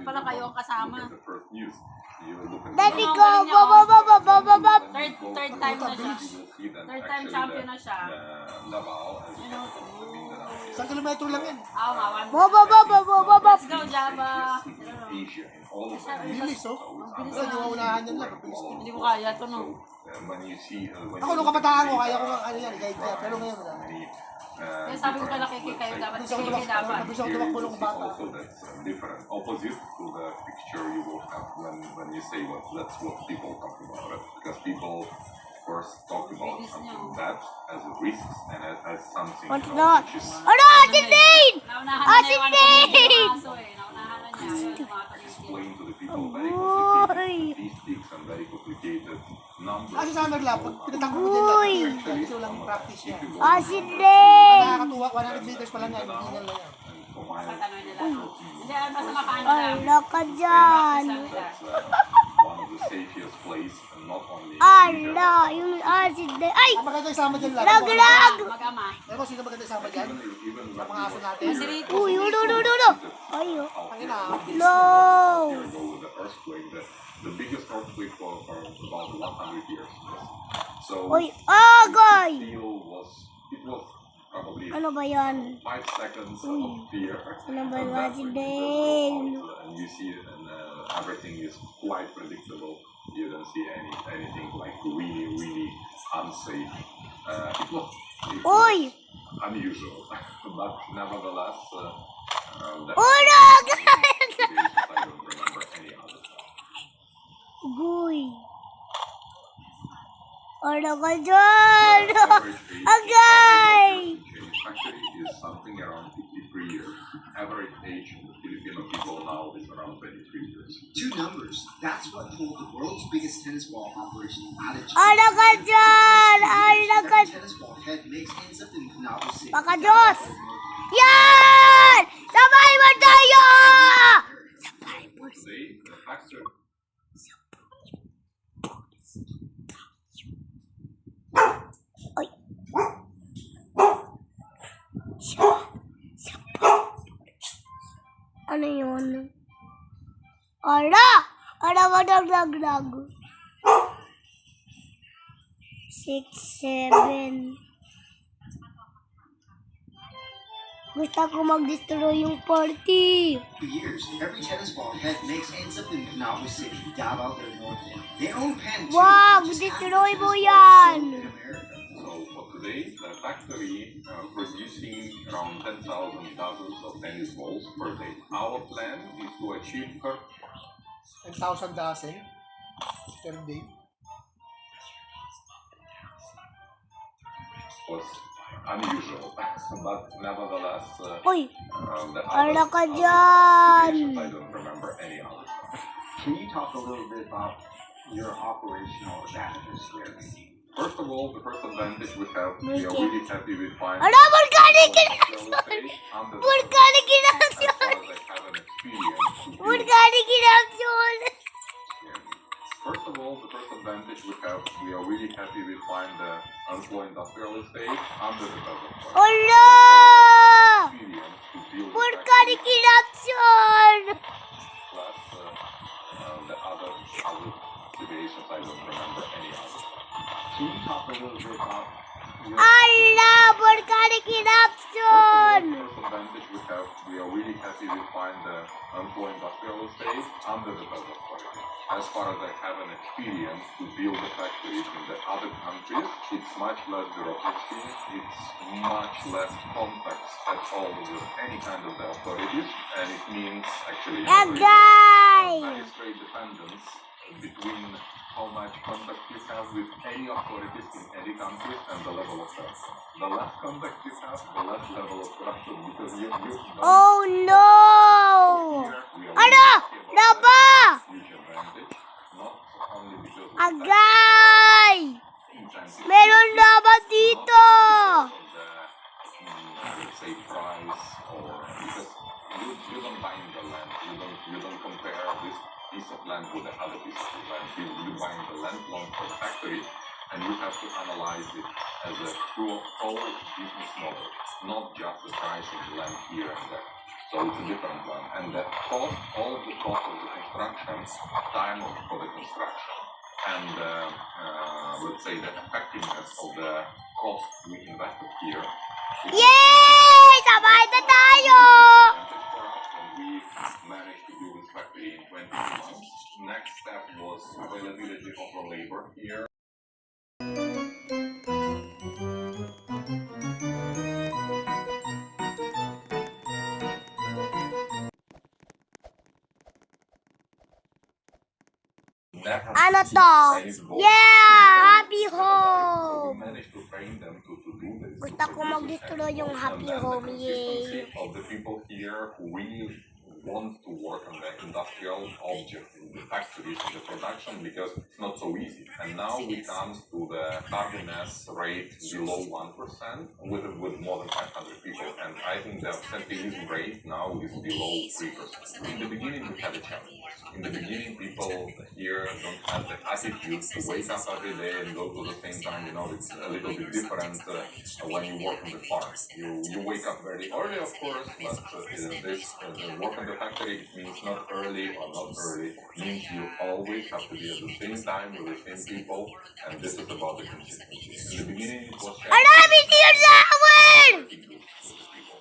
pala kayo ang kasama. Daddy ko, baba. Third time na siya. Third time champion na siya. Isang kilometro lang yan. Baba. Let's go, Java. Bilis, oh. Bilis na unahan yan lang. Hindi ko kaya ito, no. Ako nung kabataan ko, kaya ko ano yan, guide yan. Pero ngayon wala. Kaya sabi ko pala kiki kayo dapat. Kiki dapat. Nabis ako tumakbo ng bata. Different, opposite to the picture you will have when you say that's what people talk about it. Because people first talk about something bad as a risk and as something What's that? which is Ano? Asin din! Naunahan na niya yung ano yung aso eh. Naunahan na niya. explain to the people very complicated statistics and very complicated numbers. Kasi sa nagla, pag pinatakbo mo din lang, ito lang practice yan. Asin din! Nakakatuwa, 100 meters pa lang yan, hindi na lang yan. Patanoy nila. Hindi, basta makaano lang. Ala ka dyan! One of the safest place and not only Ala, yung asin din. Ay! Ang maganda isama dyan lang. Laglag! Mag-ama. Alam mo, sino maganda isama dyan? Sa mga aso natin. Si Rico. Uy, ulo. Ay, oh. Pangina, No! year ago with the earthquake, the biggest earthquake for about 100 years. So Uy, agay! it was probably Ano ba yan? 5 seconds of fear. Ano ba yung And that's asin when you din? go out and you see it and everything is quite predictable. You don't see anything like really unsafe. It was Uy! unusual, but nevertheless, that Ulo! situations I don't remember any other. Guy! Ano ka dyan? Agay! Actually, is something around 53 years. Average age of the Filipino people now is around 23 years. Two numbers. That's what pulled the world's biggest tennis ball operation out of Ano ka dyan? Ano ka Every tennis ball head makes ends up in Canal City. Baka Diyos! Yan! Sabay mo tayo! Today, the factor Ay! Ano yun? Ala! Ala ba nagdagdag? 6, 7. Gusto ko mag-destroy yung party. For years, every tennis ball head makes ends up in Canal City, Davao del Norte. They own Penn too. Wag! Just Destroy half mo the tennis yan! balls sold in America. So for today, the factory producing around 10,000 dozens of tennis balls per day. Our plan is to achieve 10,000 dozen per day. was unusual, but nevertheless, Uy! the Ala ka other dyan! situations I don't remember any others. Can you talk a little bit about your operational advantages here? First of all, the first advantage we have, we are really happy with finding Ala! Volcanic eruption! under the Volcanic as eruption! far as I have an experience to build. Volcanic eruption! First of all, the first advantage we have, we are really happy we find the unemployed industrial estate under the reservoir. Ala! Experience to build the Volcanic factory eruption! plus the other situations I don't remember any other. Can you talk a little bit about your Ala! Volcanic eruption! First advantage we have, we are really happy we find the unemployed industrial estate under the reservoir. As far as I have an experience to build the factories in the other countries, it's much less bureaucracy, it's much less contacts at all with any kind of the authorities, and it means actually Agay! very straight dependence between how much contact you have with any authorities in any country and the level of corruption. The less contact you have, the less level of corruption because you don't Oh no! Ano? Naba! huge advantage, not only because of Agay! incentive, Meron naman dito! of the, let's say, price, or because you don't buy the land, you don't compare this piece of land with the other piece of land. You buy the land long for the factory, and you have to analyze it as a whole business model, not just the price of the land here and there. So it's a different one. And the cost, all of the cost of the construction, time for the construction, and let's say the effectiveness of the cost we invested here. Yay! Sabay na tayo! We managed to build this factory in 22 months. Next step was availability of the labor here. Ano to? Yeah! Happy home! Gusto ko mag-destroy yung happy home. Yay! Of the people here who really want to work on the industrial object in the factories in the production because it's not so easy. And now we come to the tardiness rate below 1% with more than 500 people. And I think the absenteeism rate now is below 3%. In the beginning we had a challenge. In the beginning people here don't have the attitude to wake up every day and go to the same time. You know, it's a little bit different when you work on the farm. You wake up very early, of course, but work on the factory, it means not early or not early. It means you always have to be at the same time with the same people, and this is about the consistency. In the beginning, it was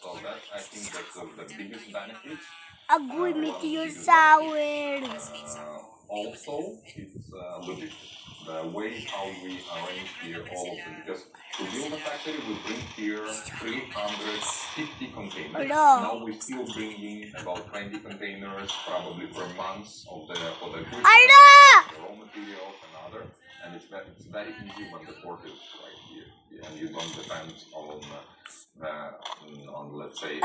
so that I think that's the biggest benefit. Agoy, meteor sour. Also, it's logistics. The way how we arrange here all of them, because to build a factory, we bring here 350 containers. Now we're still bringing about 20 containers, probably per month for the equipment, the raw materials and other. And it's very easy when the port is right here, and you don't depend on let's say.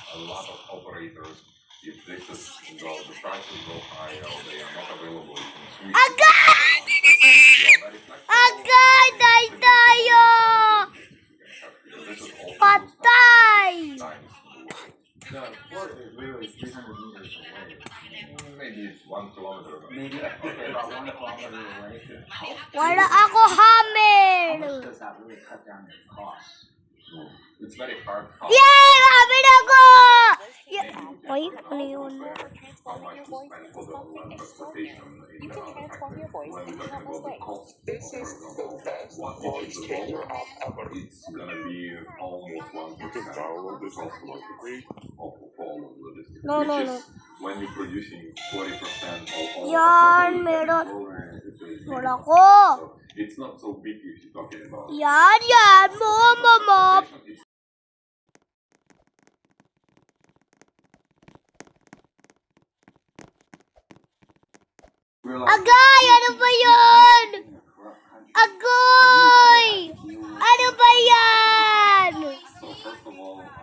A lot of operators, if this is the prices go high or they are not available, you can switch. Agay tayo! Patay! The port is really 300 meters away. Maybe it's 1 kilometer away. Maybe, okay, about 1 kilometer away. Wala ako hammer! How much does that really cut down your costs? It's very hard. Yay! Hammer ako! Ay, ano yun? How much to spend for the transportation in the other factory. When we're talking about the cost, for example, what is the dollar? It's gonna be almost 1% of the cost of all of logistics. No. When you're producing 40% of all Yan, meron. Wala ko. it's not so big if you're talking about. Yan, mama. Agay, ano ba yun? Agoy! Ano ba yan?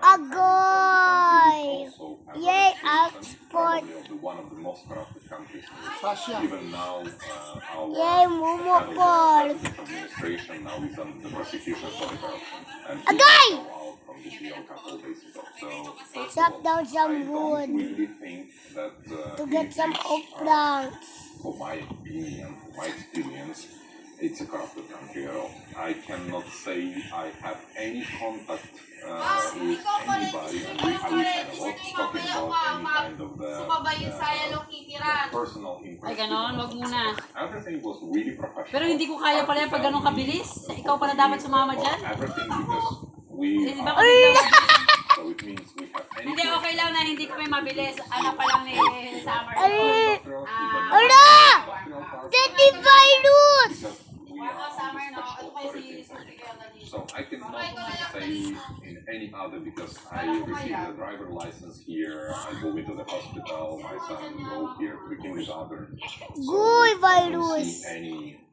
Agoy! Yay, export! One of the most corrupted countries. Russia. Even now, Yay, mumupol! administration now is under the prosecution for the corruption. And Agay! out from the deal a couple of days ago. So, first Chop of all, down some I don't wood really think that to get some oak planks. for my opinion, for my experience, it's a corrupted country at all. I cannot say I have any contact with anybody, and I was talking about any kind of personal information. Ay, ganon, wag muna. Everything was really professional. Pero hindi ko kaya pala yan pag ganon kabilis. Ikaw pala dapat sumama dyan. Everything because we Hindi ba are, kami so it means we have any Hindi, okay lang na hindi kami mabilis. Ano pa lang ni Summer. Ala! Daddy virus! Summer, no? Ano kayo si So I cannot say in any other because I received a driver license here. I go into the hospital. My son go here to the kindergarten. Guy I don't virus! see any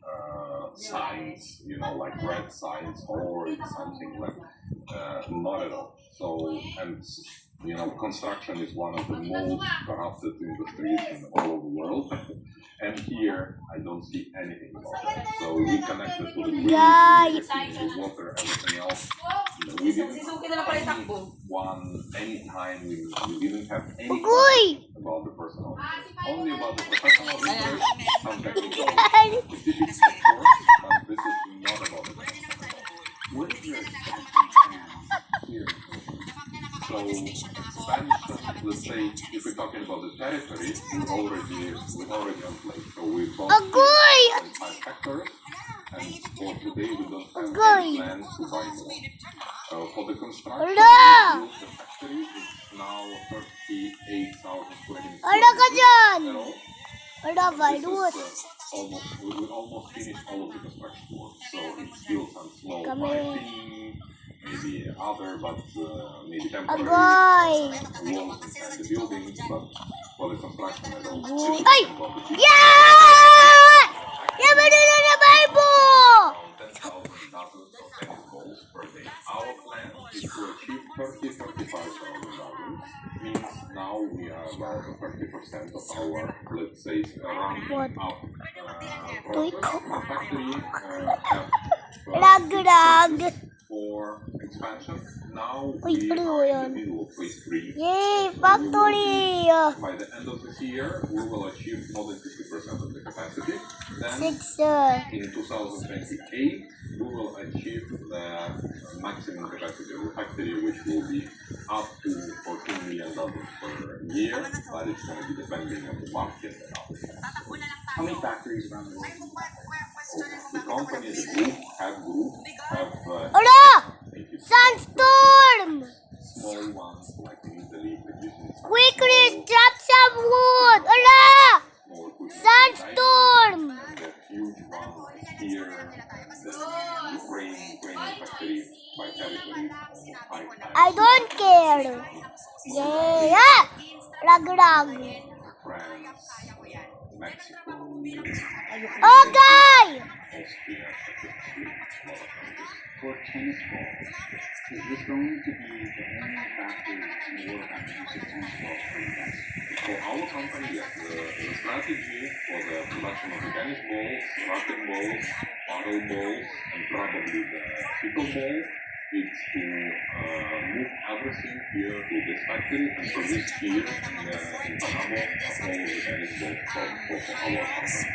signs, you know, like red signs or it's something like not at all. So and you know, construction is one of the most corrupted industries in all of the world. And here, I don't see anything about that. So we connected to the grid, the water, everything else. We didn't any time, we didn't have any about the personal, only about the professional research, some technical specific, of course, but this is not about the personal. What is your So expansion, let's say, if we're talking about the territory, we're already on place. So we bought Agoy! 5 hectares, and for today we don't have Agoy! any plans to buy more. For the construction, Ala! we built the factory. It's now 38,000 square meters. Ala ka dyan! At all. Ala, This virus. is we almost finished all of the construction work, so it's still some small Kami. piping, maybe other, but maybe temporary Agoy! walls inside the buildings, but for the construction at all. Agoy! it's Ay! about the people. Yan! Yan ba nila na Bible? Around 10,000 dozens of tennis balls per day. Our plan is to achieve 35,000 dozens. Means now we are about 30% of our, let's say, What? ramping up Uy, process. Factory have Rag-rag. for expansion. Now Uy, we ano are in yan? the middle of phase 3. Yay! Factory! By the end of this year, we will achieve more than 50% of the capacity. Then, 6, in 2028, we will achieve the maximum capacity of the factory, which will be up to $14 million per year, but it's going to be depending on the market and all. How many factories around the world? The company, the group, have Ala! make it Sandstorm! small ones like in Italy, producing Quickly, chop some wood! Ala! small equipment. Sandstorm! And the huge one like here, the Ukrainian factory by territory, almost 5 times. I don't care. Yay! Ah! Rag-rag. France, Mexico, Okay! Austria, For tennis balls, is this going to be the only factory in the world that produces tennis balls for you guys? For our company, yes, the strategy for the production of the tennis balls, racquet balls, paddle balls, and probably the pickleball is to move everything here to this factory and produce here in Panama all of the tennis balls for our company.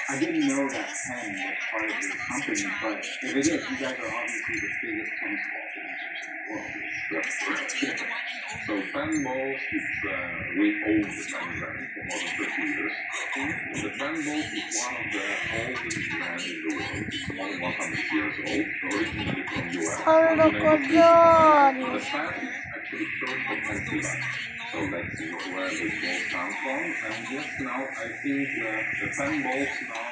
I didn't know that Penn was part of your company, but if it is, you guys are obviously the biggest tennis ball producers in the world. That's correct. So Fan Balls is, we own the Fan brand for more than 30 years. The Fan Balls is one of the oldest brands in the world. It's more than 100 years old, originally from US. Ano ko dyan? The fan is actually short for Pennsylvania. So that's where the balls come from. And yes, now I think the fan balls now,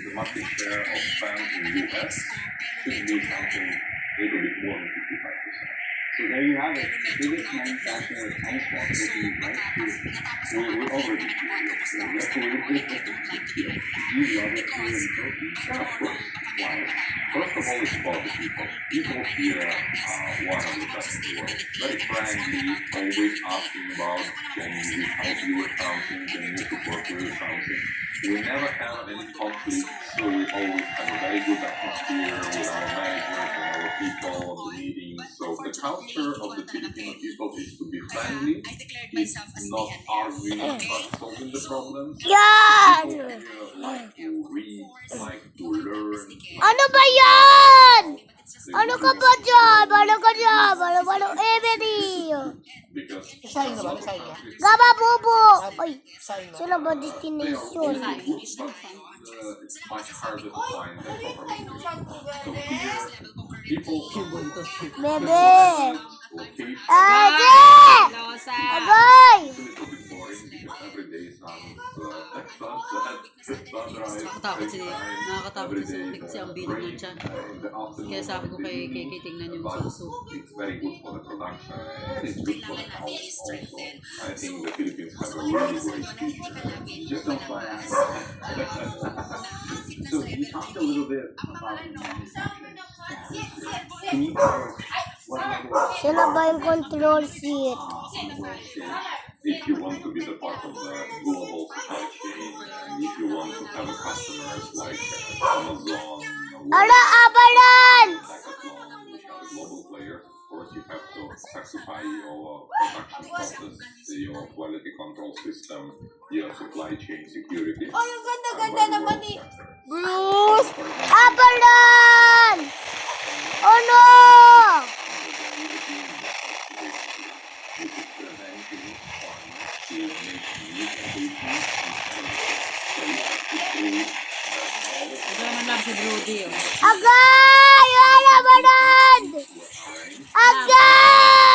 the market share of fans in the US should be something a little bit more than 55%. So there you have it, the biggest manufacturer of tennis balls looking right here. We're already curious. So that's what we're doing. Do you love it here in Turkey? Of course. Why? First of all, it's about the people. People here are one of the best in the world. Very friendly, always asking about, can we help you with something, can you support you with something. We never have any conflicts, so we always have a very good atmosphere with our managers and our people on the meetings. So the culture of the Filipino people is to be friendly, it's not arguing but solving the problems. Yan! People here like to read, like to learn. Ano ba yan? Ano ka ba dyan? Ano ka dyan? Ano Emily? Because Isahin na ba? Isahin na? Gaba bubo! Ay, Isahin na. sino ba they are destination? very good, but it's much harder to find the proper location. So here, people Bebe! location Ate! Losa! Agay! is a little bit boring because every day is Nakakatakot si kasi ang bilog ng tiyan. Kaya sabi ko kay Kiki, tingnan yung suso. It's very good for the production. It's good for the health also. I think the Philippines have a really great future. Just don't fly out. So you talked a little bit about manufacturing. Can you tell us what level of Sino ba yung control seat? on the world stage? If you want to be the part of the global supply chain, and if you want to have customers like Amazon, Ala, abalan! Decathlon, which are the global players, of course you have to specify your production process, your quality control system, your supply chain security. Oh, yung ganda-ganda naman eh. Bruce! Abalan! Oh no! Ito naman lang si Brody. Oh. Agay! Wala ba nun? Agay!